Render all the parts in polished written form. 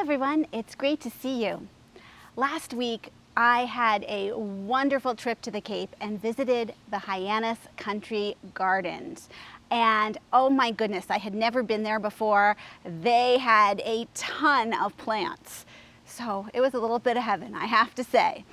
everyone, it's great to see you. Last week I had a wonderful trip to the Cape and visited the Hyannis Country Gardens. And oh my goodness, I had never been there before. They had a ton of plants. So it was a little bit of heaven, I have to say.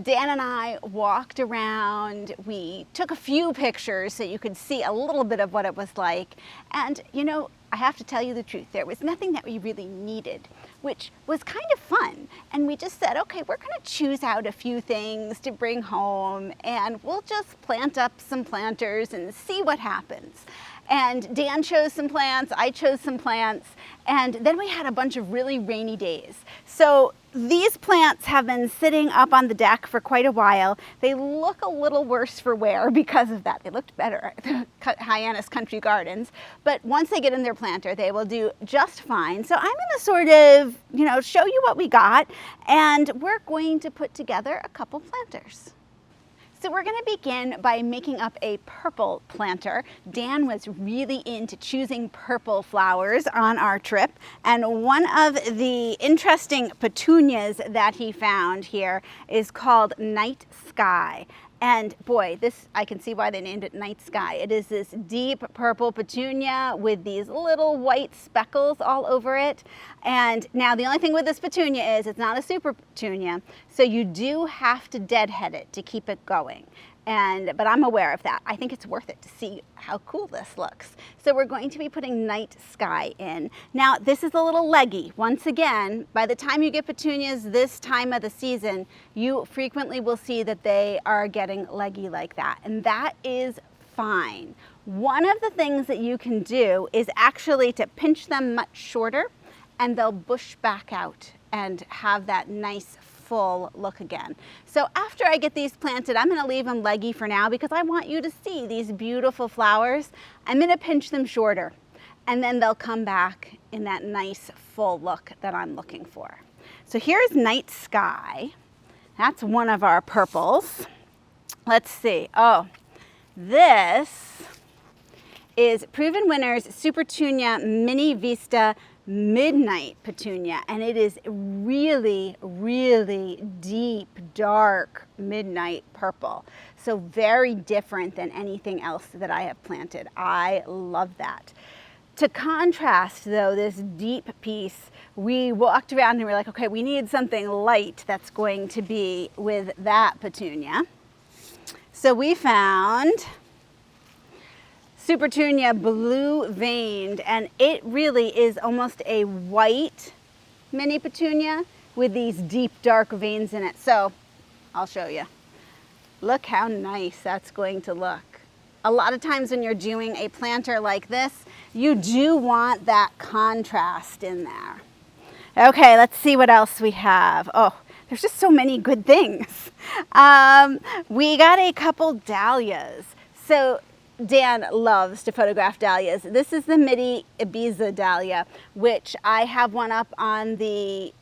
Dan and I walked around, we took a few pictures so you could see a little bit of what it was like. And you know, I have to tell you the truth, there was nothing that we really needed, which was kind of fun. And we just said, okay, we're gonna choose out a few things to bring home and we'll just plant up some planters and see what happens. And Dan chose some plants, I chose some plants, and then we had a bunch of really rainy days. So these plants have been sitting up on the deck for quite a while. They look a little worse for wear because of that. They looked better at the Hyannis Country Gardens, but once they get in their planter, they will do just fine. So I'm gonna sort of, show you what we got, and we're going to put together a couple planters. So we're going to begin by making up a purple planter. Dan was really into choosing purple flowers on our trip, and one of the interesting petunias that he found here is called Night Sky. And boy, this, I can see why they named it Night Sky. It is this deep purple petunia with these little white speckles all over it. And now the only thing with this petunia is it's not a super petunia, so you do have to deadhead it to keep it going. But I'm aware of that. I think it's worth it to see how cool this looks. So we're going to be putting Night Sky in. Now this is a little leggy. Once again, by the time you get petunias this time of the season, you frequently will see that they are getting leggy like that. And that is fine. One of the things that you can do is actually to pinch them much shorter and they'll bush back out and have that nice full look again. So after I get these planted, I'm going to leave them leggy for now because I want you to see these beautiful flowers. I'm going to pinch them shorter and then they'll come back in that nice full look that I'm looking for. So here's Night Sky. That's one of our purples. Let's see. Oh, this is Proven Winners Supertunia Mini Vista Midnight Petunia, and it is really, really deep, dark midnight purple. So very different than anything else that I have planted. I love that. To contrast though, this deep piece, we walked around and we're like, okay, we need something light that's going to be with that petunia. So we found Supertunia Blue Veined, and it really is almost a white mini petunia with these deep dark veins in it. So I'll show you. Look how nice that's going to look. A lot of times when you're doing a planter like this, you do want that contrast in there. Okay, let's see what else we have. Oh, there's just so many good things. We got a couple dahlias. So Dan loves to photograph dahlias. This is the Midi Ibiza dahlia, which I have one up on the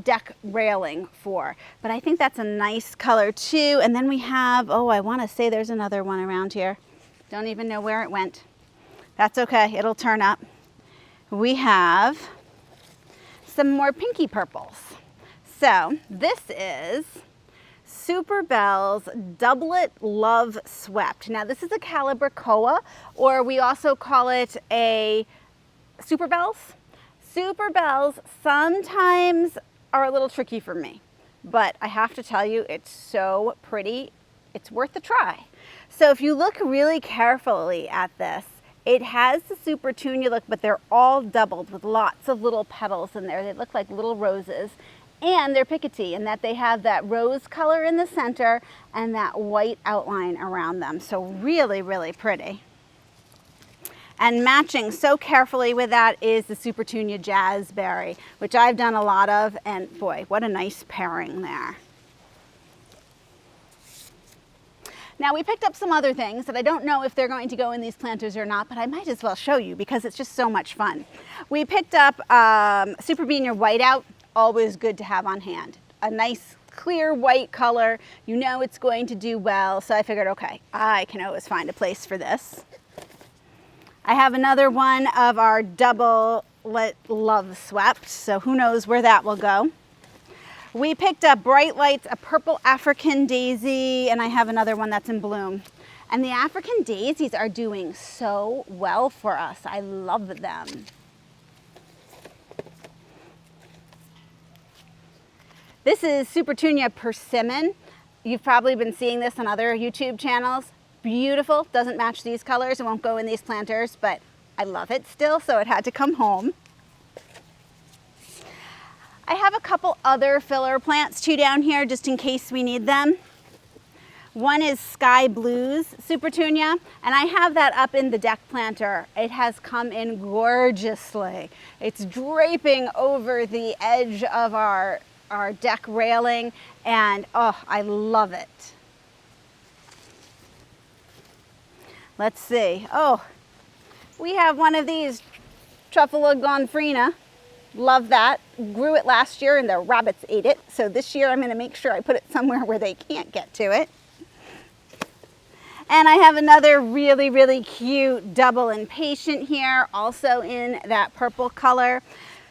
deck railing for. But I think that's a nice color too. And then we have, oh, I want to say there's another one around here. Don't even know where it went. That's okay, it'll turn up. We have some more pinky purples. So this is Super Bells Doublet Love Swept. Now this is a calibrachoa, or we also call it a Super Bells. Super Bells sometimes are a little tricky for me, but I have to tell you, it's so pretty. It's worth a try. So if you look really carefully at this, it has the Supertunia look, but they're all doubled with lots of little petals in there. They look like little roses. And they're pickety in that they have that rose color in the center and that white outline around them. So really, really pretty. And matching so carefully with that is the Supertunia Jazzberry, which I've done a lot of, and boy, what a nice pairing there. Now we picked up some other things that I don't know if they're going to go in these planters or not, but I might as well show you because it's just so much fun. We picked up Superbenia Whiteout. Always good to have on hand. A nice clear white color, you know it's going to do well, so I figured, okay, I can always find a place for this. I have another one of our double love swept, so who knows where that will go. We picked up Bright Lights, a purple African daisy, and I have another one that's in bloom. And the African daisies are doing so well for us. I love them. This is Supertunia persimmon. You've probably been seeing this on other YouTube channels. Beautiful, doesn't match these colors. It won't go in these planters, but I love it still, so it had to come home. I have a couple other filler plants too down here just in case we need them. One is Sky Blues Supertunia, and I have that up in the deck planter. It has come in gorgeously. It's draping over the edge of our deck railing, and oh, I love it. Let's see. Oh, we have one of these Truffula gomphrena. Love that. Grew it last year and the rabbits ate it. So this year I'm going to make sure I put it somewhere where they can't get to it. And I have another really, really cute double impatient here, also in that purple color.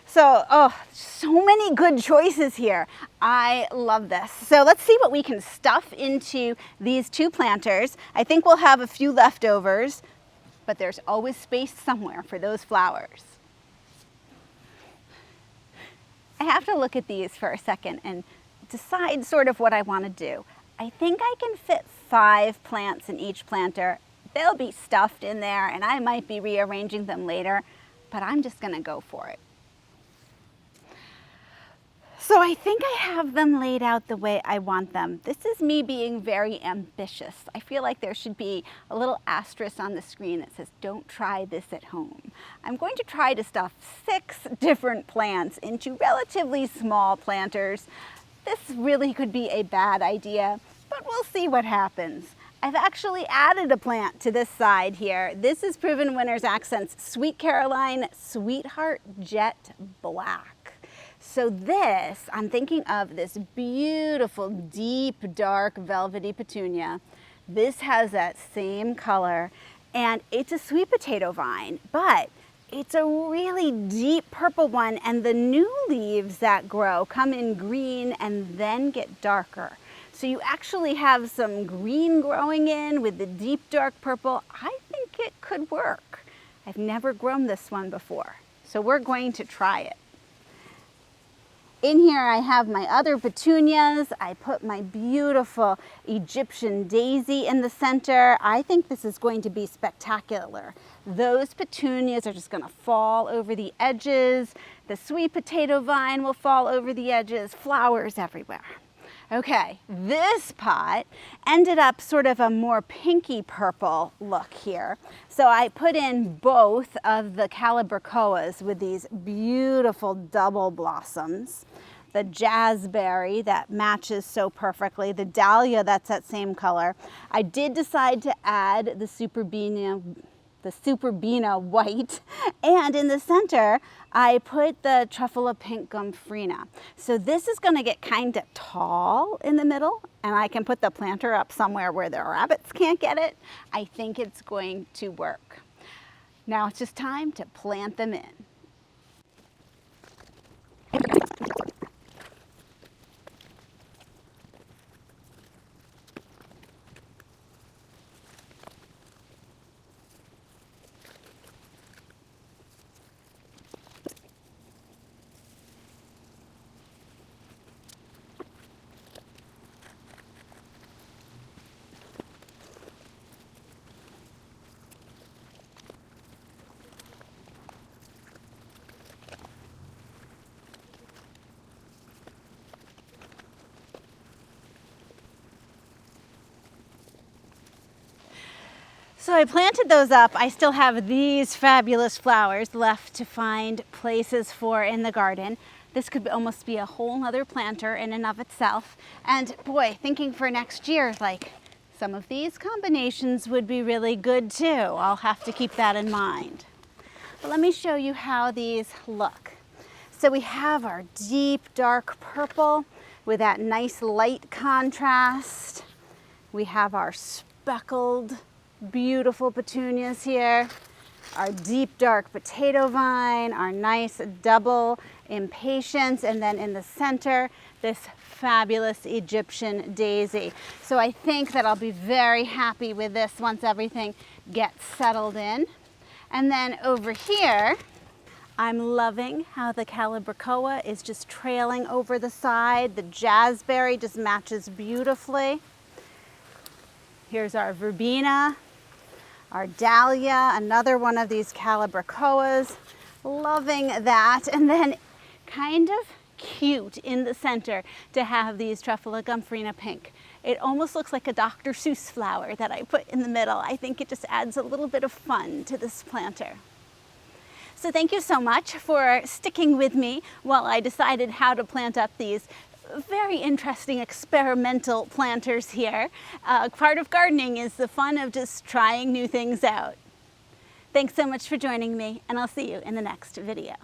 So, oh, so many good choices here. I love this. So let's see what we can stuff into these two planters. I think we'll have a few leftovers, but there's always space somewhere for those flowers. I have to look at these for a second and decide sort of what I want to do. I think I can fit 5 plants in each planter. They'll be stuffed in there and I might be rearranging them later, but I'm just going to go for it. So I think I have them laid out the way I want them. This is me being very ambitious. I feel like there should be a little asterisk on the screen that says, don't try this at home. I'm going to try to stuff 6 different plants into relatively small planters. This really could be a bad idea, but we'll see what happens. I've actually added a plant to this side here. This is Proven Winners Accents Sweet Caroline Sweetheart Jet Black. So this, I'm thinking of this beautiful, deep, dark, velvety petunia. This has that same color, and it's a sweet potato vine, but it's a really deep purple one, and the new leaves that grow come in green and then get darker. So you actually have some green growing in with the deep, dark purple. I think it could work. I've never grown this one before, so we're going to try it. In here I have my other petunias. I put my beautiful Egyptian daisy in the center. I think this is going to be spectacular. Those petunias are just going to fall over the edges. The sweet potato vine will fall over the edges. Flowers everywhere. Okay, this pot ended up sort of a more pinky purple look here. So I put in both of the calibrachoas with these beautiful double blossoms. The jazzberry that matches so perfectly, the dahlia that's that same color. I did decide to add the Superbena white, and in the center I put the Truffula pink gomphrena. So this is going to get kind of tall in the middle, and I can put the planter up somewhere where the rabbits can't get it. I think it's going to work. Now it's just time to plant them in. So I planted those up. I still have these fabulous flowers left to find places for in the garden. This could almost be a whole other planter in and of itself. And boy, thinking for next year, like some of these combinations would be really good too. I'll have to keep that in mind. But let me show you how these look. So we have our deep dark purple with that nice light contrast. We have our speckled beautiful petunias here. our deep dark potato vine, our nice double impatiens, and then in the center, this fabulous Egyptian daisy. So I think that I'll be very happy with this once everything gets settled in. And then over here, I'm loving how the calibrachoa is just trailing over the side. The jazzberry just matches beautifully. Here's our verbena, our dahlia, another one of these calibrachoas. Loving that. And then kind of cute in the center to have these truffula gomphrena pink. It almost looks like a Dr. Seuss flower that I put in the middle. I think it just adds a little bit of fun to this planter. So thank you so much for sticking with me while I decided how to plant up these very interesting experimental planters here. Part of gardening is the fun of just trying new things out. Thanks so much for joining me, and I'll see you in the next video.